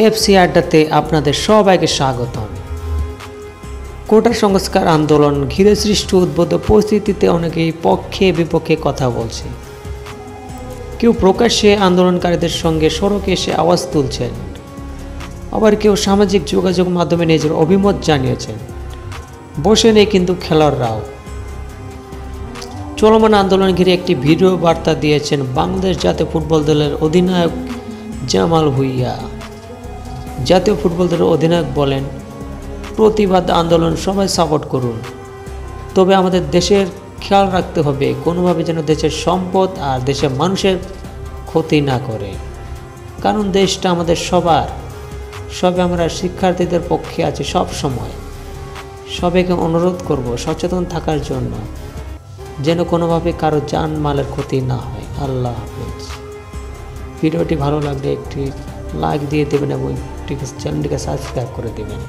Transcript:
FC আড্ডাতে আপনাদের সবাইকে স্বাগতম। কোটা সংস্কার আন্দোলন ঘিরে সৃষ্ট উদ্ভূত পরিস্থিতিতে অনেকেই পক্ষে বিপক্ষে কথা বলছে। কেউ প্রকাশ্যে আন্দোলনকারীদের সঙ্গে সড়কে এসে আওয়াজ তুলছেন, আবার কেউ সামাজিক যোগাযোগ মাধ্যমে নিজের অভিমত জানিয়েছেন। বসে নেই কিন্তু খেলোয়াড়রাও। চলমান আন্দোলন ঘিরে একটি ভিডিও বার্তা দিয়েছেন বাংলাদেশ জাতীয় ফুটবল দলের অধিনায়ক জামাল ভুঁইয়া। জাতীয় ফুটবল দলের অধিনায়ক বলেন, প্রতিবাদ আন্দোলন সবাই সাপোর্ট করুন, তবে আমাদের দেশের খেয়াল রাখতে হবে কোনোভাবে যেন দেশের সম্পদ আর দেশের মানুষের ক্ষতি না করে, কারণ দেশটা আমাদের সবার। সবে আমরা শিক্ষার্থীদের পক্ষে আছি সব সময়। সবাইকে অনুরোধ করব সচেতন থাকার জন্য, যেন কোনোভাবে কারো জান মালের ক্ষতি না হয়। আল্লাহ হাফেজ। ভিডিওটি ভালো লাগলে একটি লাইক দিয়ে দেবেন এবং চ্যানেলটিকে সাবস্ক্রাইব করে দেবেন।